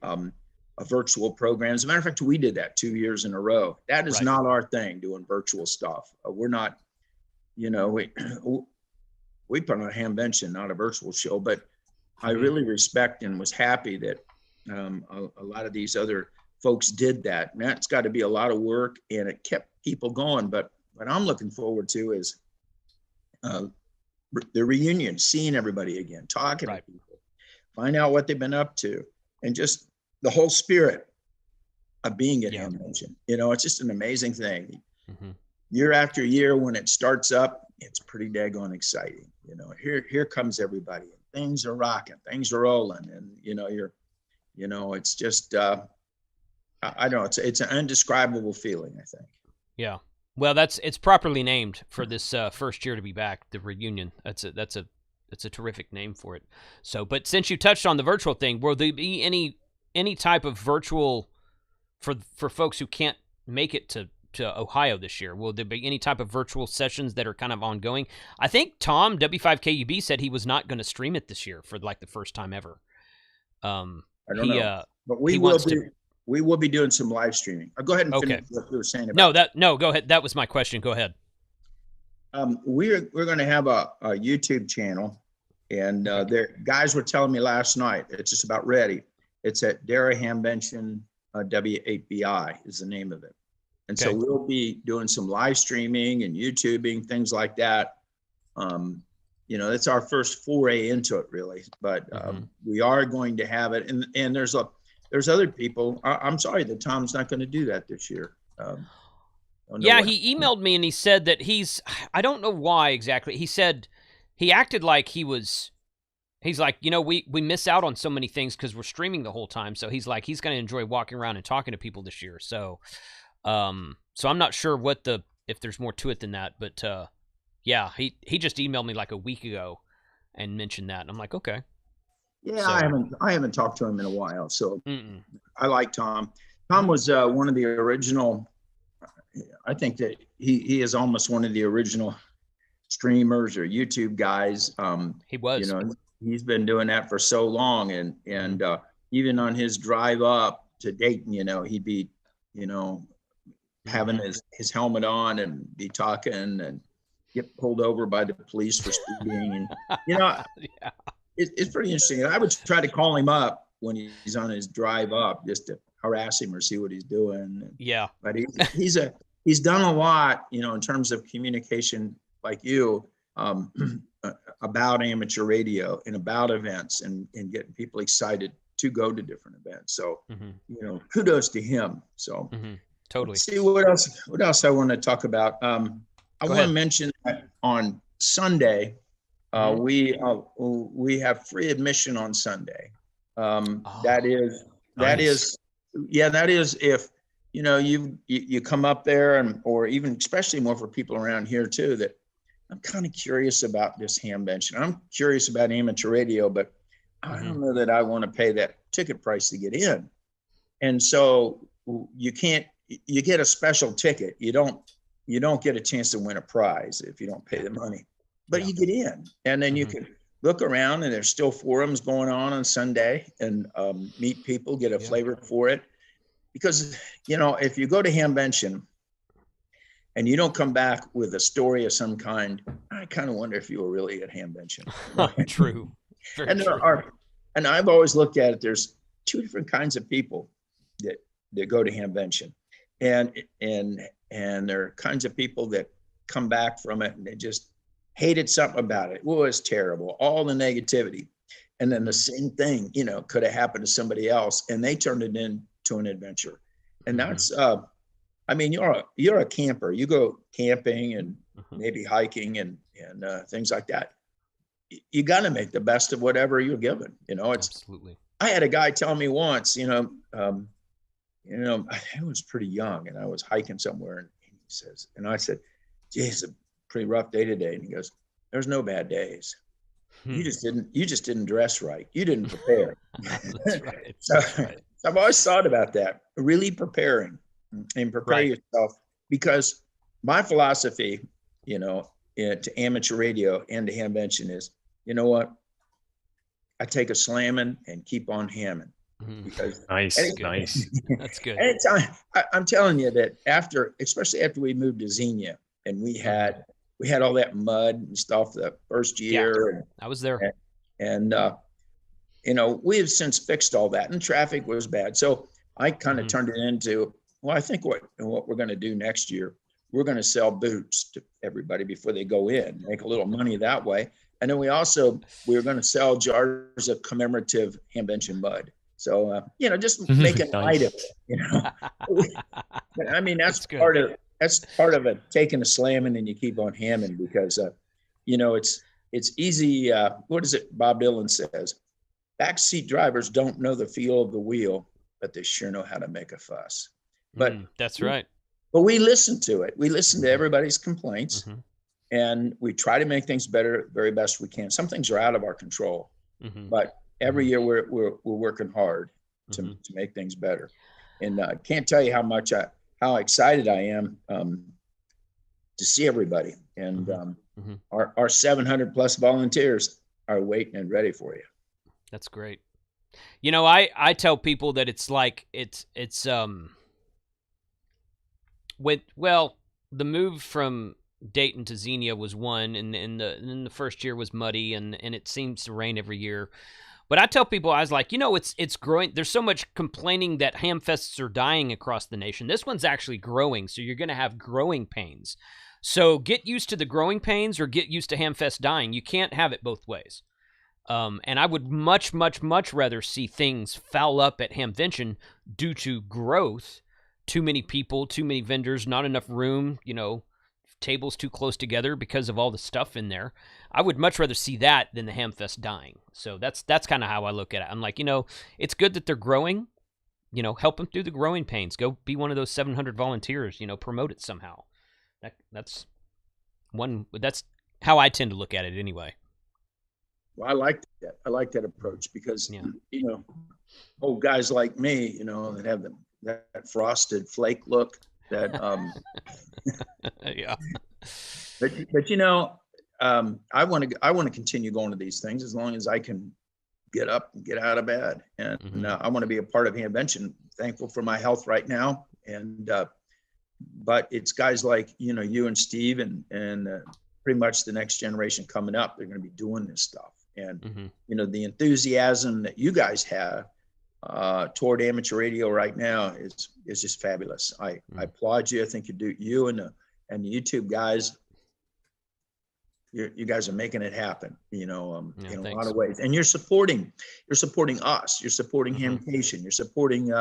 virtual programs. As a matter of fact, we did that 2 years in a row. That is not our thing, doing virtual stuff. We're not, we put on a Hamvention, not a virtual show, but I really respect and was happy that a lot of these other folks did that. And that's got to be a lot of work, and it kept people going. But what I'm looking forward to is the reunion, seeing everybody again, talking to people. Find out what they've been up to, and just the whole spirit of being at Hamvention. It's just an amazing thing. Year after year, when it starts up, it's pretty daggone exciting. Here comes everybody. Things are rocking, things are rolling, and it's just I don't know. It's an indescribable feeling, I think. Yeah. Well, it's properly named for this first year to be back. The reunion. That's a terrific name for it. So, but since you touched on the virtual thing, will there be any type of virtual for folks who can't make it to to Ohio this year? Will there be any type of virtual sessions that are kind of ongoing? I think Tom W5KUB said he was not going to stream it this year for like the first time ever. I don't know, but we will be doing some live streaming. Go ahead and finish what you were saying about. No, go ahead. That was my question. Go ahead. We're going to have a YouTube channel, and guys were telling me last night it's just about ready. It's at Dayton Hamvention W8BI is the name of it, and so we'll be doing some live streaming and YouTubing, things like that. It's our first foray into it, really. But we are going to have it, and there's other people. I'm sorry that Tom's not going to do that this year. He emailed me and he said that I don't know why exactly. He said he acted like he's like, we miss out on so many things because we're streaming the whole time. So he's like, he's going to enjoy walking around and talking to people this year. So, so I'm not sure if there's more to it than that, but, he just emailed me like a week ago and mentioned that. And I'm like, okay. Yeah, so, I haven't talked to him in a while. So I like Tom. Tom was one of the original, I think that he is almost one of the original streamers or YouTube guys. He was, he's been doing that for so long, and even on his drive up to Dayton, he'd be, having his helmet on and be talking and get pulled over by the police for speeding. And, it's pretty interesting. And I would try to call him up when he's on his drive up just to harass him or see what he's doing. Yeah. But he's done a lot, in terms of communication like you, about amateur radio and about events and getting people excited to go to different events. So, kudos to him. So totally. Let's see what else I want to talk about. I want to mention that on Sunday, we have free admission on Sunday. That is if you come up there, or even especially more for people around here too, that I'm kind of curious about this Hamvention. I'm curious about amateur radio, but I don't know that I want to pay that ticket price to get in. And so you get a special ticket. You don't get a chance to win a prize if you don't pay the money, but you get in, and then you can look around, and there's still forums going on Sunday, and meet people, get a flavor for it. Because, if you go to Hamvention and you don't come back with a story of some kind, I kind of wonder if you were really at Hamvention. True. And and I've always looked at it, there's two different kinds of people that go to Hamvention. And there are kinds of people that come back from it and they just hated something about it. It was terrible, all the negativity. And then the same thing, could have happened to somebody else, and they turned it into an adventure. And that's, you're a camper. You go camping and maybe hiking and things like that. You got to make the best of whatever you're given. Absolutely. I had a guy tell me once, I was pretty young, and I was hiking somewhere, and he says, and I said, "Geez, it's a pretty rough day today." And he goes, "There's no bad days. You just didn't dress right. You didn't prepare." That's right. So I've always thought about that, really preparing and prepare yourself, because my philosophy, to amateur radio and to Hamvention is, you know what? I take a slamming and keep on hamming. Because nice. That's good. Anytime, I'm telling you that especially after we moved to Xenia, and we had all that mud and stuff the first year. Yeah, I was there. And we have since fixed all that, and traffic was bad. So I kind of turned it into, I think what we're going to do next year, we're going to sell boots to everybody before they go in, make a little money that way. And then we're going to sell jars of commemorative Hamvention mud. So, just make it light of it, I mean, that's part of it, taking a slamming and you keep on hamming, because, it's easy. What is it Bob Dylan says? Backseat drivers don't know the feel of the wheel, but they sure know how to make a fuss. But that's right. But we listen to it. We listen to everybody's complaints, and we try to make things better, very best we can. Some things are out of our control, but every year we're working hard to make things better. And I can't tell you how much how excited I am to see everybody. And our 700 plus volunteers are waiting and ready for you. That's great. You know, I tell people that it's like it's the move from Dayton to Xenia was one, and the first year was muddy, and it seems to rain every year. But I tell people, I was like, you know, it's growing. There's so much complaining that Hamfests are dying across the nation. This one's actually growing, so you're going to have growing pains. So get used to the growing pains or get used to Hamfest dying. You can't have it both ways. And I would much, much, much rather see things foul up at Hamvention due to growth. Too many people, too many vendors, not enough room, you know, tables too close together because of all the stuff in there. I would much rather see that than the Hamfest dying. So that's kind of how I look at it. I'm like, you know, it's good that they're growing. You know, help them through the growing pains. Go be one of those 700 volunteers. You know, promote it somehow. That's how I tend to look at it anyway. Well, I like that. I like that approach because you know, old guys like me, you know, that have that frosted flake look. That yeah. But you know, I want to continue going to these things as long as I can get up and get out of bed, and I want to be a part of Hamvention. Thankful for my health right now, and but it's guys like, you know, you and Steve and pretty much the next generation coming up. They're going to be doing this stuff, and you know, the enthusiasm that you guys have toward amateur radio right now is just fabulous. I applaud you. I think you and the YouTube guys, you guys are making it happen, you know, in a lot of ways. And you're supporting us. You're supporting Hamcation. You're supporting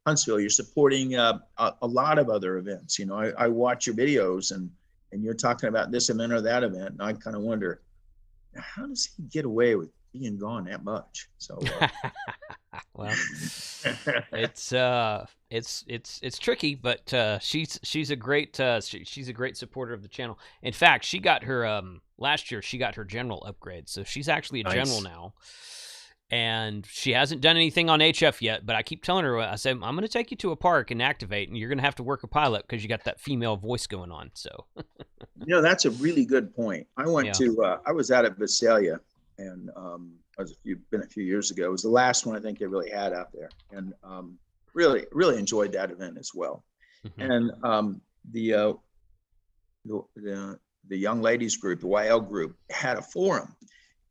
Huntsville. You're supporting a lot of other events. You know, I watch your videos and you're talking about this event or that event, and I kind of wonder, how does he get away with being gone that much? So well, it's tricky, but she's a great supporter of the channel. In fact, she got her last year. She got her general upgrade, so she's actually a general now. And she hasn't done anything on HF yet, but I keep telling her, I said, I'm going to take you to a park and activate, and you're going to have to work a pilot because you got that female voice going on. So, you know, that's a really good point. I went to, I was out at Visalia, and been a few years ago. It was the last one I think they really had out there, and really, really enjoyed that event as well. And the young ladies group, the YL group, had a forum.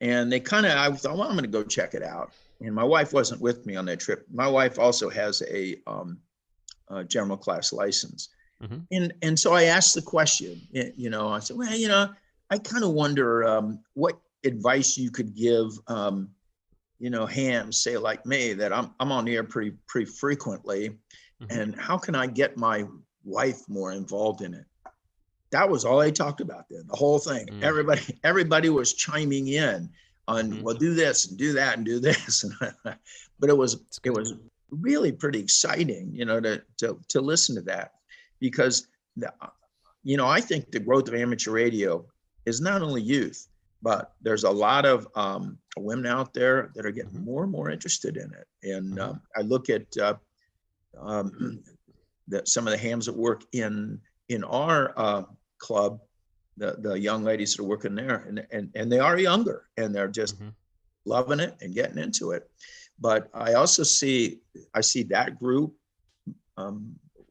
And I thought, well, I'm going to go check it out. And my wife wasn't with me on that trip. My wife also has a general class license. And so I asked the question, you know, I said, well, you know, I kind of wonder what advice you could give, you know, hams, say like me, that I'm on the air pretty frequently. And how can I get my wife more involved in it? That was all they talked about then, the whole thing. Everybody was chiming in on, well, do this and do that and do this. But it was really pretty exciting, you know, to listen to that, because, you know, I think the growth of amateur radio is not only youth, but there's a lot of women out there that are getting more and more interested in it. And I look at some of the hams that work in our club, the young ladies that are working there, and they are younger, and they're just loving it and getting into it. But I also see that group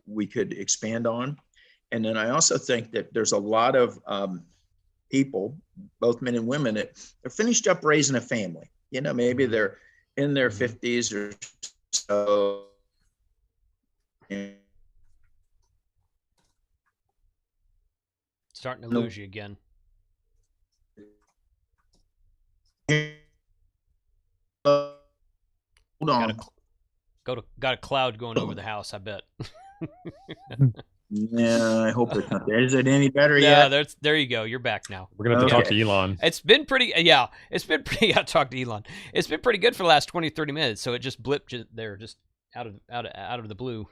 we could expand on. And then I also think that there's a lot of people, both men and women, that are finished up raising a family. You know, maybe they're in their 50s or so. Starting to lose you again. Hold on. Got a cloud going over the house, I bet. Yeah, I hope it's not there. Is it any better yet? Yeah, there you go. You're back now. We're gonna have to talk to Elon. It's been pretty. Yeah, it's been pretty. I talked to Elon. It's been pretty good for the last 20-30 minutes. So it just blipped there, just out of the blue.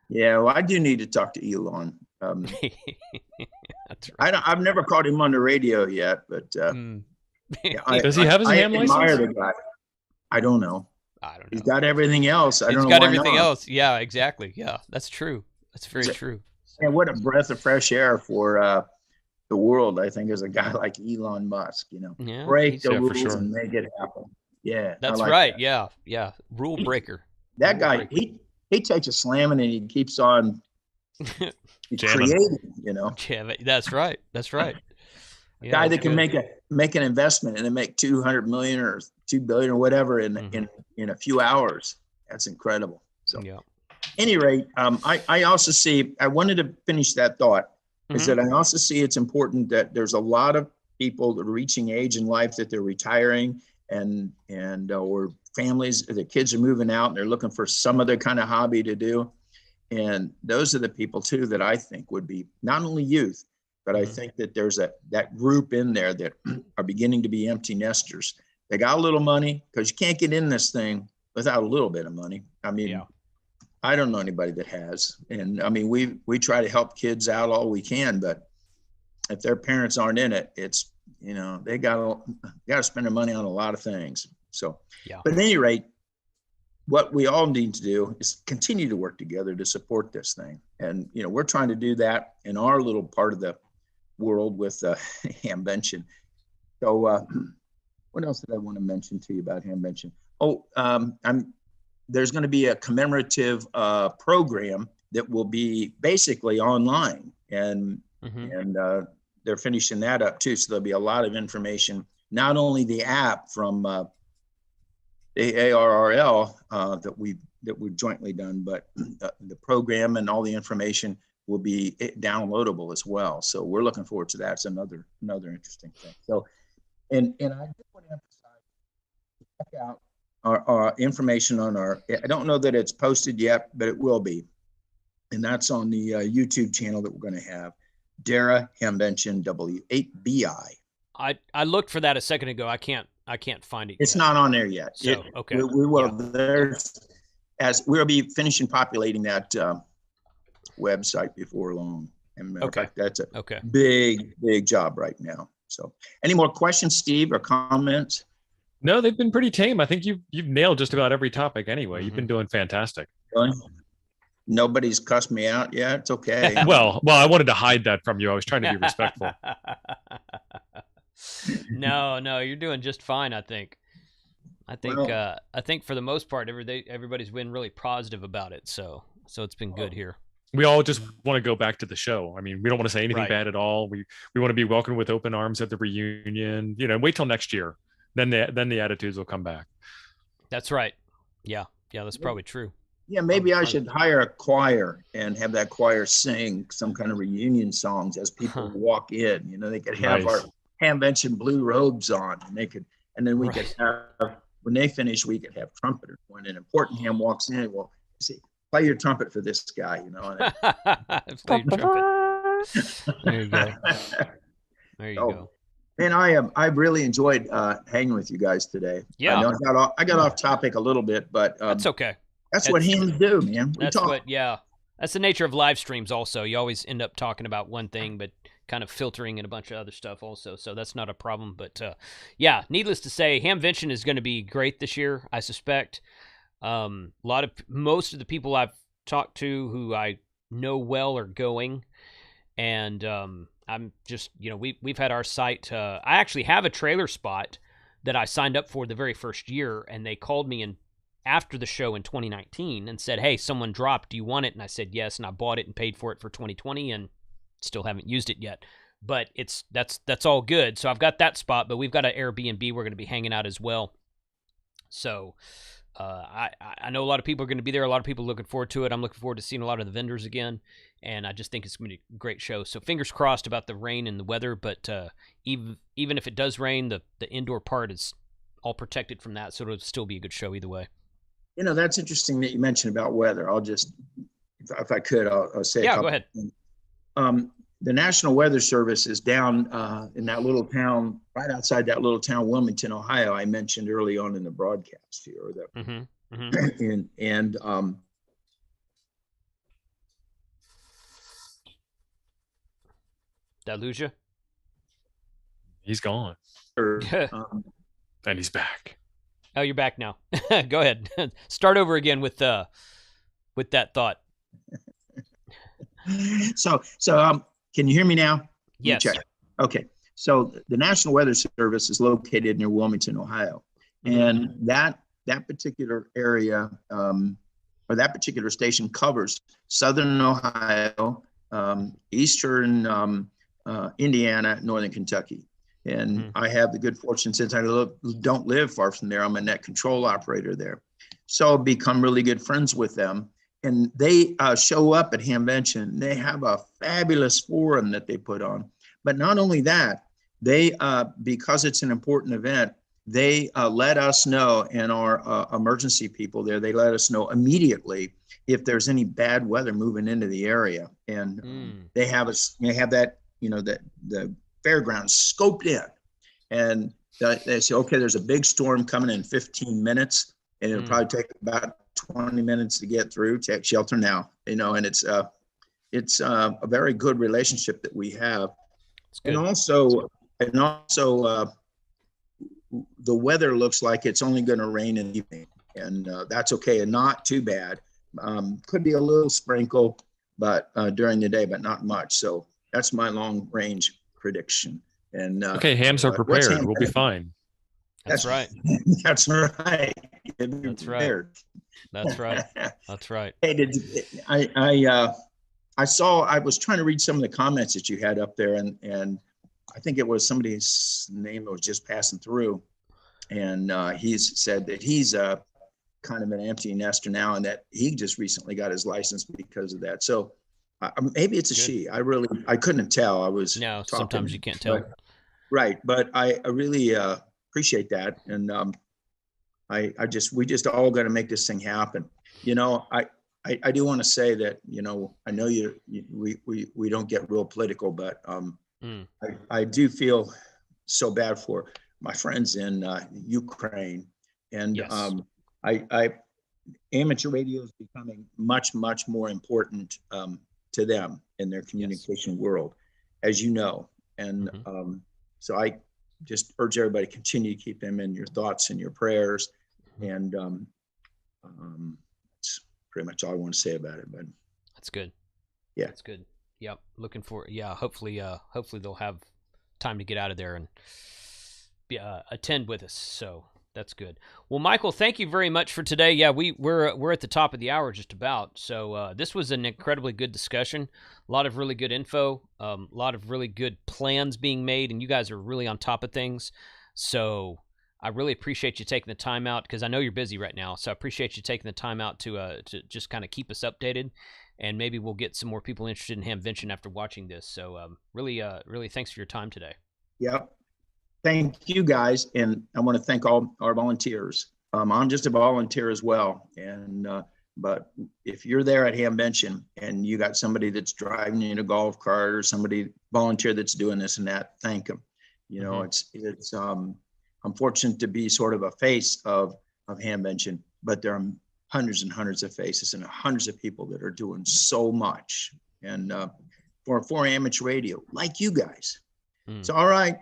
Yeah, well, I do need to talk to Elon. That's right. I've never caught him on the radio yet, but does he have his ham license? I admire the guy. I don't know. I don't know. He's got everything else. I don't know. He's got everything else. Yeah, exactly. Yeah, that's true. That's very true. And what a breath of fresh air for the world, I think, is a guy like Elon Musk, Yeah, break the rules for sure. and make it happen. Yeah. That's like right. that. Yeah. Rule breaker. That guy, he takes a slamming and he keeps on creating, Yeah, that's right. Yeah, guy that can make an investment and then make 200 million or 2 billion or whatever in a few hours. That's incredible. So any rate, I also see, I wanted to finish that thought, is that I also see it's important that there's a lot of people that are reaching age in life that they're retiring and or families, the kids are moving out and they're looking for some other kind of hobby to do. And those are the people too that I think would be not only youth, but I think that there's that group in there that are beginning to be empty nesters. They got a little money, because you can't get in this thing without a little bit of money. I mean, I don't know anybody that has. And I mean, we try to help kids out all we can, but if their parents aren't in it, it's, they got to spend their money on a lot of things. So, but at any rate, what we all need to do is continue to work together to support this thing. And, we're trying to do that in our little part of the world with Hamvention. So what else did I want to mention to you about Hamvention? There's going to be a commemorative program that will be basically online, and they're finishing that up too. So there'll be a lot of information, not only the app from the ARRL that we've jointly done, but the program and all the information will be downloadable as well. So we're looking forward to that. It's another interesting thing. So, and I just want to emphasize, check out our information on I don't know that it's posted yet, but it will be. And that's on the YouTube channel that we're going to have, Dayton Hamvention W8BI. I looked for that a second ago. I can't find it. It's not on there yet. So, okay. We will. As we'll be finishing populating that website before long. And matter of fact, that's a big job right now. So, any more questions, Steve, or comments? No, they've been pretty tame. I think you've nailed just about every topic anyway. You've been doing fantastic. Really? Nobody's cussed me out yet. It's okay. well, I wanted to hide that from you. I was trying to be respectful. No, you're doing just fine, I think. I think for the most part, everybody's been really positive about it. So it's been good here. We all just want to go back to the show. I mean, we don't want to say anything bad at all. We want to be welcomed with open arms at the reunion. Wait till next year. Then the attitudes will come back. That's right. Yeah, that's probably true. Yeah, maybe I should hire a choir and have that choir sing some kind of reunion songs as people walk in. They could have our Hamvention blue robes on, and then we could have, when they finish, we could have trumpeters. When an important ham walks in, well, see, play your trumpet for this guy, Play your trumpet. There you go. There you go. Man, I've really enjoyed hanging with you guys today. Yeah, I got off topic a little bit, but that's okay. That's what hams do, man. That's the nature of live streams. Also, you always end up talking about one thing, but kind of filtering in a bunch of other stuff also. So that's not a problem. But needless to say, Hamvention is going to be great this year, I suspect. Most of the people I've talked to who I know well are going, and I'm just, we've had our site. I actually have a trailer spot that I signed up for the very first year, and they called me after the show in 2019 and said, "Hey, someone dropped. Do you want it?" And I said yes, and I bought it and paid for it for 2020, and still haven't used it yet. But that's all good. So I've got that spot, but we've got an Airbnb we're going to be hanging out as well. So I know a lot of people are going to be there. A lot of people are looking forward to it. I'm looking forward to seeing a lot of the vendors again, and I just think it's going to be a great show. So fingers crossed about the rain and the weather, but even if it does rain, the indoor part is all protected from that, so it'll still be a good show either way. That's interesting that you mentioned about weather. I'll just, if I could, I'll say go ahead. The National Weather Service is down in that little town, right outside that little town, Wilmington, Ohio. I mentioned early on in the broadcast here. And did I lose you? He's gone. And he's back. Oh, you're back now. Go ahead. Start over again with that thought. So, can you hear me now? Yes. Check. Okay. So the National Weather Service is located near Wilmington, Ohio, and that particular area or that particular station covers southern Ohio, eastern Indiana, northern Kentucky. And I have the good fortune, since I don't live far from there, I'm a net control operator there. So I've become really good friends with them. And they show up at Hamvention. They have a fabulous forum that they put on. But not only that, they, because it's an important event, they let us know, and our emergency people there, they let us know immediately if there's any bad weather moving into the area. And they have that, the fairgrounds scoped in, and they say, okay, there's a big storm coming in 15 minutes, and it'll probably take about 20 minutes to get through. Take shelter now, and it's a very good relationship that we have. And also, the weather looks like it's only going to rain in the evening, and that's okay, and not too bad. Could be a little sprinkle, but during the day, but not much. So that's my long range prediction. And okay, hams are prepared. We'll be fine. That's right. That's right. That's right. That's right. That's right. Hey, I was trying to read some of the comments that you had up there, and I think it was somebody's name that was just passing through, and he's said that he's kind of an empty nester now, and that he just recently got his license because of that. So maybe it's a she. I couldn't tell. I was talking, sometimes you can't tell. Right, but I really appreciate that, and we just all got to make this thing happen. I do want to say that, I know we don't get real political, but I do feel so bad for my friends in Ukraine, and amateur radio is becoming much, much more important to them in their communication world, as you know. And so I just urge everybody to continue to keep them in your thoughts and your prayers. And that's pretty much all I want to say about it. But that's good. Yeah, that's good. Yep. Looking for, hopefully they'll have time to get out of there and attend with us. So that's good. Well, Michael, thank you very much for today. Yeah, we're at the top of the hour just about. So this was an incredibly good discussion. A lot of really good info, a lot of really good plans being made, and you guys are really on top of things. So I really appreciate you taking the time out, because I know you're busy right now. So I appreciate you taking the time out to just kind of keep us updated, and maybe we'll get some more people interested in Hamvention after watching this. So really thanks for your time today. Yep. Thank you, guys. And I want to thank all our volunteers. I'm just a volunteer as well. And but if you're there at Hamvention and you got somebody that's driving in a golf cart, or somebody volunteer that's doing this and that, thank them. It's I'm fortunate to be sort of a face of Hamvention, but there are hundreds and hundreds of faces and hundreds of people that are doing so much. And for amateur radio, like you guys. So, all right.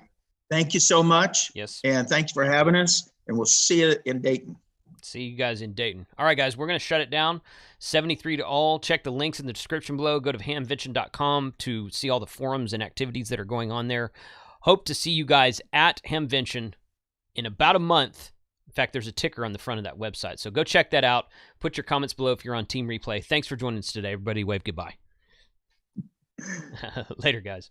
Thank you so much. Yes. And thanks for having us. And we'll see you in Dayton. See you guys in Dayton. All right, guys, we're going to shut it down. 73 to all. Check the links in the description below. Go to hamvention.com to see all the forums and activities that are going on there. Hope to see you guys at Hamvention in about a month. In fact, there's a ticker on the front of that website. So go check that out. Put your comments below if you're on Team Replay. Thanks for joining us today. Everybody wave goodbye. Later, guys.